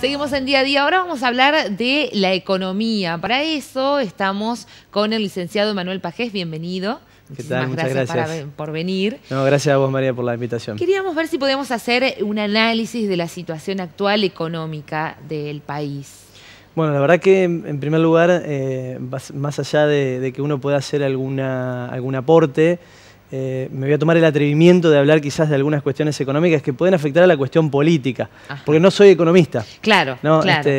Seguimos en Día a Día. Ahora vamos a hablar de la economía. Para eso estamos con el licenciado Emanuel Pajés. Bienvenido. ¿Qué tal? Muchas gracias por venir. No, gracias a vos, María, por la invitación. Queríamos ver si podemos hacer un análisis de la situación actual económica del país. Bueno, la verdad que en primer lugar, más allá de que uno pueda hacer algún aporte, me voy a tomar el atrevimiento de hablar quizás de algunas cuestiones económicas que pueden afectar a la cuestión política, porque no soy economista. Claro, ¿no? claro.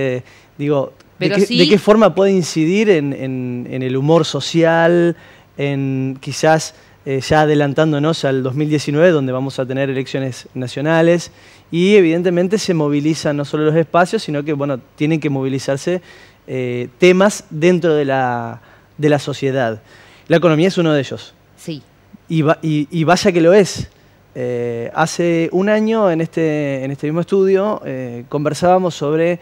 Digo, Pero ¿de qué forma puede incidir en el humor social, en quizás ya adelantándonos al 2019, donde vamos a tener elecciones nacionales, y evidentemente se movilizan no solo los espacios, sino que bueno, tienen que movilizarse temas dentro de la sociedad. La economía es uno de ellos. Sí. Y vaya que lo es. Hace un año en este mismo estudio conversábamos sobre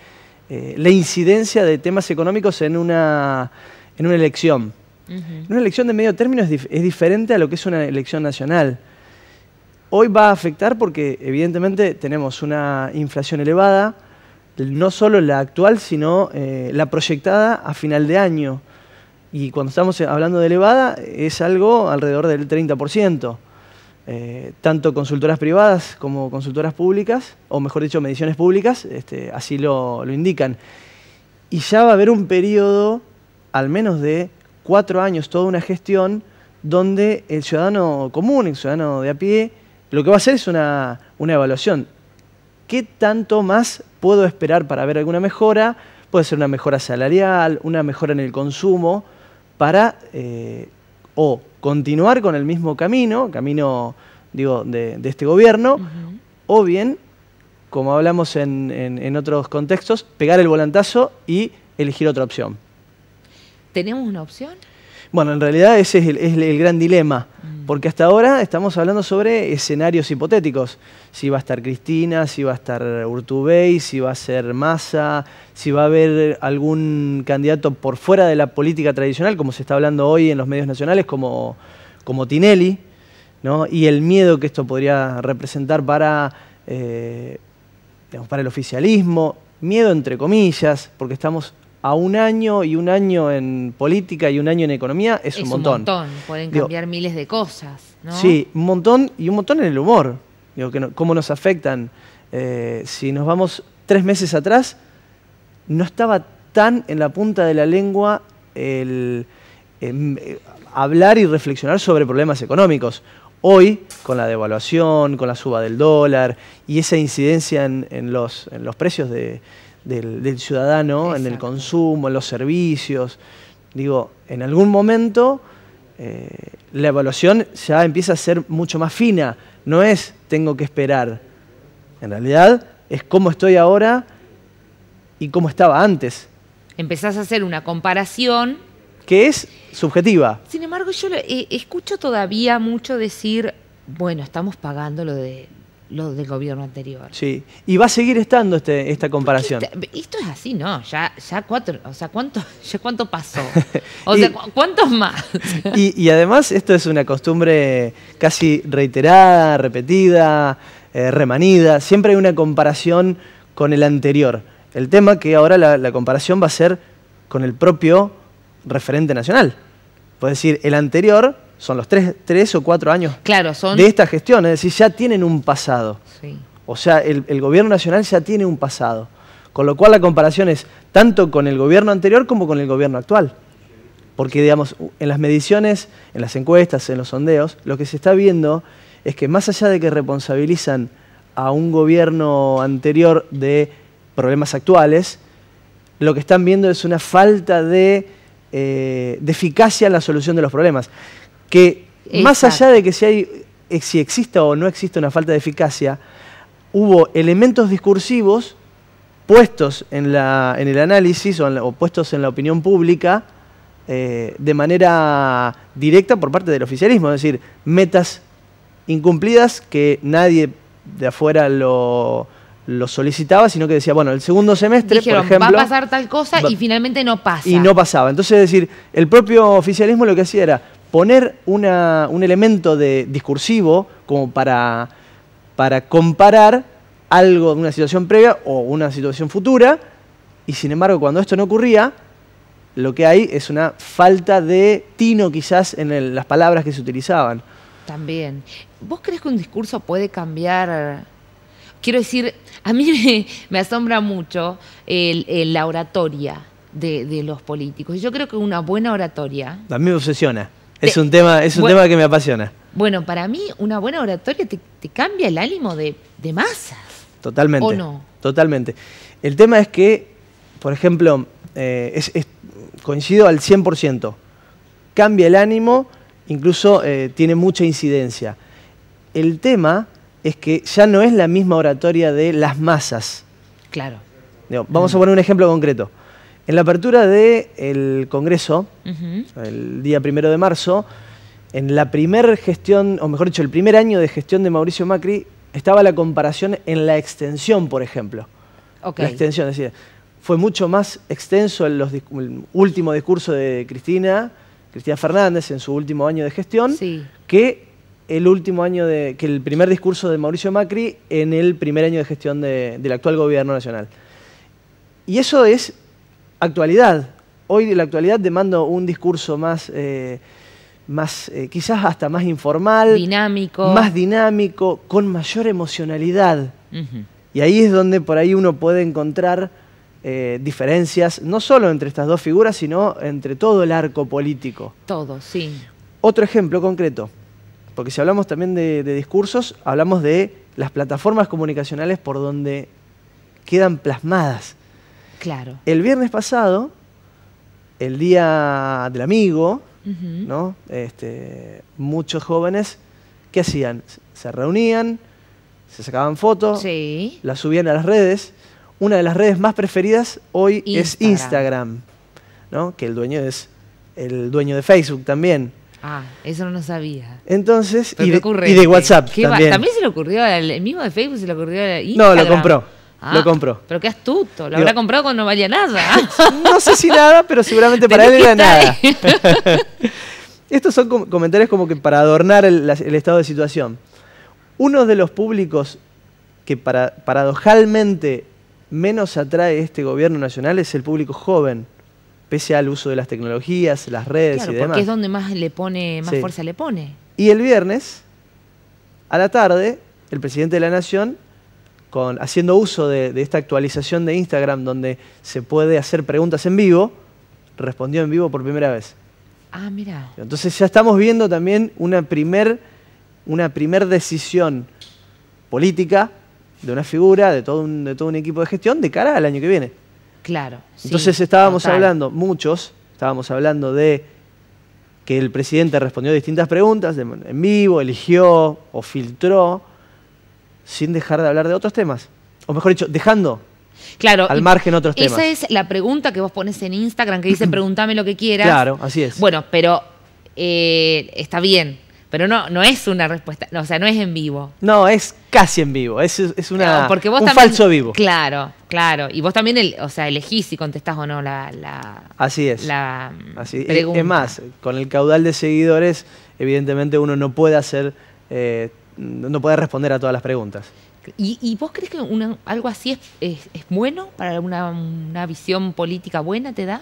la incidencia de temas económicos en una elección. Una elección de medio término es diferente a lo que es una elección nacional. Hoy va a afectar porque evidentemente tenemos una inflación elevada, no solo la actual, sino la proyectada a final de año. Y cuando estamos hablando de elevada, es algo alrededor del 30%. Tanto consultoras privadas como consultoras públicas, o mejor dicho, mediciones públicas, así lo indican. Y ya va a haber un periodo, al menos de 4 años, toda una gestión, donde el ciudadano común, el ciudadano de a pie, lo que va a hacer es una evaluación. ¿Qué tanto más puedo esperar para ver alguna mejora? Puede ser una mejora salarial, una mejora en el consumo, para o continuar con el mismo camino digo, de este gobierno, o bien, como hablamos en otros contextos, pegar el volantazo y elegir otra opción. ¿Tenemos una opción? Bueno, en realidad ese es el gran dilema, porque hasta ahora estamos hablando sobre escenarios hipotéticos. Si va a estar Cristina, si va a estar Urtubey, si va a ser Massa, si va a haber algún candidato por fuera de la política tradicional, como se está hablando hoy en los medios nacionales, como Tinelli, ¿no? Y el miedo que esto podría representar para el oficialismo, miedo entre comillas, porque estamos a un año, y un año en política y un año en economía es un montón. Es un montón, pueden cambiar miles de cosas, ¿no? Sí, un montón, y un montón en el humor. Digo, cómo nos afectan. Si nos vamos 3 meses atrás, no estaba tan en la punta de la lengua hablar y reflexionar sobre problemas económicos. Hoy, con la devaluación, con la suba del dólar y esa incidencia en los precios del ciudadano, exacto, en el consumo, en los servicios. Digo, en algún momento la evaluación ya empieza a ser mucho más fina. No es tengo que esperar. En realidad es cómo estoy ahora y cómo estaba antes. Empezás a hacer una comparación que es subjetiva. Sin embargo, yo escucho todavía mucho decir, bueno, estamos pagando lo del gobierno anterior. Sí, y va a seguir estando esta comparación. Esto es así, ¿no? Ya ¿cuánto pasó? O sea, ¿cuántos más? y además esto es una costumbre casi reiterada, repetida, remanida. Siempre hay una comparación con el anterior. El tema que ahora la comparación va a ser con el propio referente nacional. Puede decir, el anterior son los 3 o 4 años, claro, de esta gestión, es decir, ya tienen un pasado. Sí. O sea, el gobierno nacional ya tiene un pasado. Con lo cual la comparación es tanto con el gobierno anterior como con el gobierno actual. Porque, digamos, en las mediciones, en las encuestas, en los sondeos, lo que se está viendo es que más allá de que responsabilizan a un gobierno anterior de problemas actuales, lo que están viendo es una falta de eficacia en la solución de los problemas. Que más allá de que si exista o no existe una falta de eficacia, hubo elementos discursivos puestos en el análisis o puestos en la opinión pública de manera directa por parte del oficialismo, es decir, metas incumplidas que nadie de afuera lo solicitaba, sino que decía, bueno, el segundo semestre, dijeron, por ejemplo, va a pasar tal cosa y finalmente no pasa. Y no pasaba. Entonces, es decir, el propio oficialismo lo que hacía era poner un elemento discursivo como para comparar algo de una situación previa o una situación futura, y sin embargo cuando esto no ocurría, lo que hay es una falta de tino quizás en las palabras que se utilizaban. También. ¿Vos crees que un discurso puede cambiar? Quiero decir, a mí me asombra mucho la oratoria de los políticos. Yo creo que una buena oratoria... A mí me obsesiona. Es un tema que me apasiona. Bueno, para mí una buena oratoria te cambia el ánimo de masas. Totalmente. ¿O no? Totalmente. El tema es que, por ejemplo, coincido al 100%. Cambia el ánimo, incluso tiene mucha incidencia. El tema es que ya no es la misma oratoria de las masas. Claro. Digo, vamos a poner un ejemplo concreto. En la apertura del Congreso, el día 1 de marzo, en la primera gestión, o mejor dicho, el primer año de gestión de Mauricio Macri, estaba la comparación en la extensión, por ejemplo. Okay. La extensión, es decir, fue mucho más extenso el último discurso de Cristina Fernández en su último año de gestión, que el primer discurso de Mauricio Macri en el primer año de gestión del actual gobierno nacional. Y eso es actualidad. Hoy la actualidad demanda un discurso más quizás hasta más informal, más dinámico, con mayor emocionalidad. Y ahí es donde por ahí uno puede encontrar diferencias, no solo entre estas dos figuras, sino entre todo el arco político. Todo, sí. Otro ejemplo concreto, porque si hablamos también de discursos, hablamos de las plataformas comunicacionales por donde quedan plasmadas. Claro. El viernes pasado, el Día del Amigo, ¿no? Muchos jóvenes, ¿qué hacían? Se reunían, se sacaban fotos, las subían a las redes. Una de las redes más preferidas hoy es Instagram, ¿no? Que el dueño es el dueño de Facebook también. Ah, eso no lo sabía. Entonces, y de WhatsApp también. También se le ocurrió, el mismo de Facebook se le ocurrió a Instagram. No, lo compró. Lo compró. Pero qué astuto, lo habrá comprado cuando no valía nada. No sé si nada, pero seguramente para él era nada. Estos son comentarios como que para adornar el estado de situación. Uno de los públicos que paradojalmente menos atrae este gobierno nacional es el público joven, pese al uso de las tecnologías, las redes y demás. Porque es donde más fuerza le pone. Y el viernes, a la tarde, el presidente de la Nación, haciendo uso de esta actualización de Instagram donde se puede hacer preguntas en vivo, respondió en vivo por primera vez. Ah, mira. Entonces ya estamos viendo también una primer decisión política de una figura, de todo un equipo de gestión de cara al año que viene. Claro. Entonces estábamos hablando de que el presidente respondió distintas preguntas en vivo, eligió o filtró, sin dejar de hablar de otros temas. O mejor dicho, dejando al margen otros temas. Esa es la pregunta que vos pones en Instagram, que dice pregúntame lo que quieras. Claro, así es. Bueno, pero está bien. Pero no es una respuesta, o sea, no es en vivo. No, es casi en vivo, es un falso vivo. Claro. Y vos también elegís si contestás o no Así es. Pregunta. Es más, con el caudal de seguidores, evidentemente uno no puede no puede responder a todas las preguntas. ¿Y vos crees que algo así es bueno para una visión política buena, te da?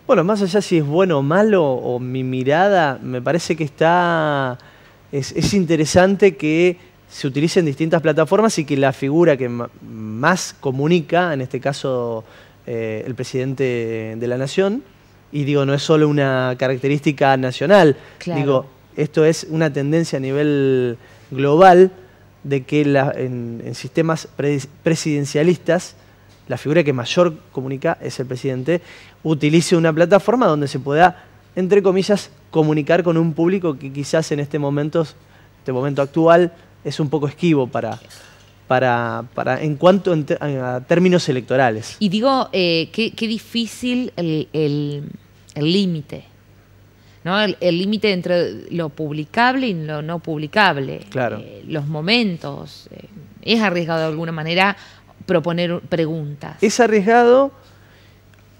Bueno, más allá si es bueno o malo, o mi mirada, me parece que es interesante que se utilicen distintas plataformas y que la figura que más comunica, en este caso el presidente de la Nación, y digo, no es solo una característica nacional, digo, esto es una tendencia a nivel global de que en sistemas presidencialistas, la figura que mayor comunica es el presidente, utilice una plataforma donde se pueda, entre comillas, comunicar con un público que quizás en este momento actual es un poco esquivo en cuanto a términos electorales. Y digo, qué difícil el límite, ¿no? El límite entre lo publicable y lo no publicable. Claro. Los momentos. Es arriesgado de alguna manera proponer preguntas. Es arriesgado,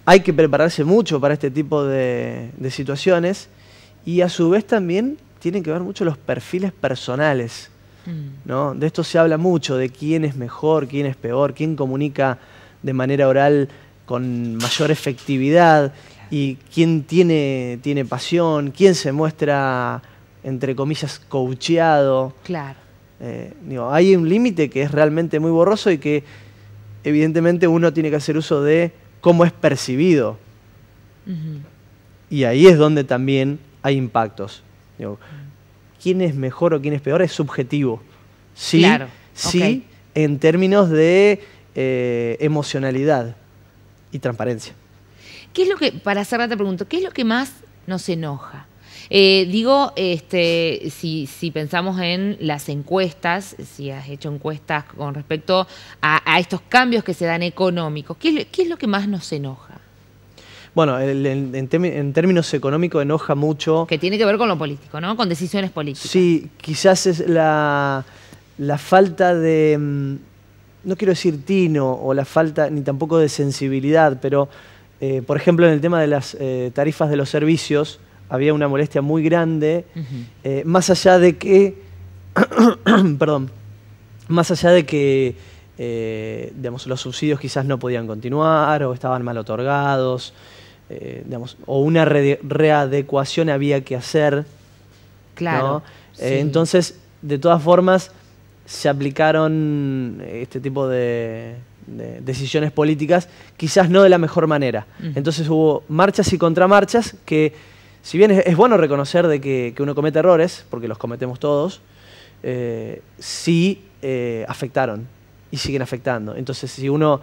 hay que prepararse mucho para este tipo de situaciones y a su vez también tienen que ver mucho los perfiles personales. ¿no? De esto se habla mucho, de quién es mejor, quién es peor, quién comunica de manera oral con mayor efectividad y quién tiene pasión, quién se muestra, entre comillas, coacheado. Claro. Hay un límite que es realmente muy borroso y que evidentemente uno tiene que hacer uso de cómo es percibido. Y ahí es donde también hay impactos. ¿Quién es mejor o quién es peor? Es subjetivo. Sí, claro. Sí, en términos de emocionalidad y transparencia. ¿Qué es lo que, para cerrar te pregunto, qué es lo que más nos enoja? Si pensamos en las encuestas, si has hecho encuestas con respecto a estos cambios que se dan económicos, ¿qué es lo que más nos enoja? Bueno, en términos económicos enoja mucho. Que tiene que ver con lo político, ¿no? Con decisiones políticas. Sí, quizás es la falta de, no quiero decir tino, o la falta ni tampoco de sensibilidad, pero, por ejemplo, en el tema de las tarifas de los servicios, había una molestia muy grande, más allá de que, perdón, más allá de que, digamos, los subsidios quizás no podían continuar o estaban mal otorgados, digamos, o una readecuación había que hacer. Claro. ¿no? Sí. Entonces, de todas formas, se aplicaron este tipo de decisiones políticas, quizás no de la mejor manera. Entonces hubo marchas y contramarchas que, si bien es bueno reconocer de que uno comete errores, porque los cometemos todos, sí afectaron y siguen afectando. Entonces, si uno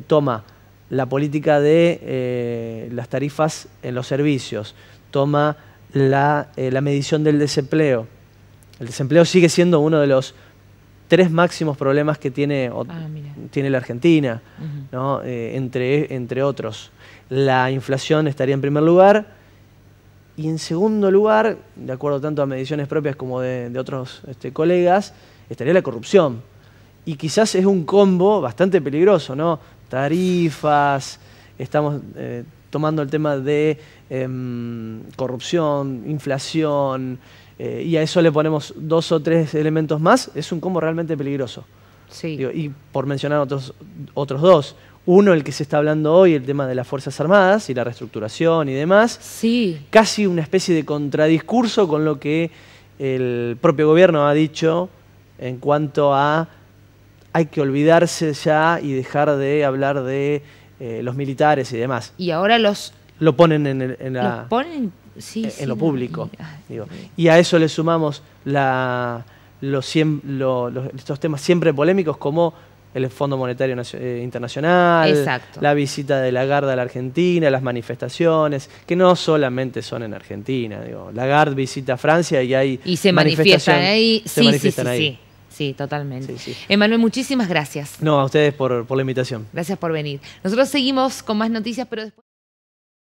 toma la política de las tarifas en los servicios, toma la medición del desempleo, el desempleo sigue siendo uno de los 3 máximos problemas que tiene la Argentina, ¿no? Entre otros. La inflación estaría en primer lugar. Y en segundo lugar, de acuerdo tanto a mediciones propias como de otros colegas, estaría la corrupción. Y quizás es un combo bastante peligroso, ¿no? Tarifas, estamos tomando el tema de corrupción, inflación, y a eso le ponemos 2 o 3 elementos más, es un combo realmente peligroso. Sí. Y por mencionar otros 2. Uno, el que se está hablando hoy, el tema de las Fuerzas Armadas y la reestructuración y demás. Sí. Casi una especie de contradiscurso con lo que el propio gobierno ha dicho en cuanto a hay que olvidarse ya y dejar de hablar de los militares y demás. Y ahora lo ponen en lo público. Y a eso le sumamos estos temas siempre polémicos como el Fondo Monetario Internacional, exacto, la visita de Lagarde a la Argentina, las manifestaciones, que no solamente son en Argentina. Lagarde visita Francia y se manifiestan ahí. ahí. Sí, totalmente. Sí. Emanuel, muchísimas gracias. No, a ustedes por la invitación. Gracias por venir. Nosotros seguimos con más noticias, pero después...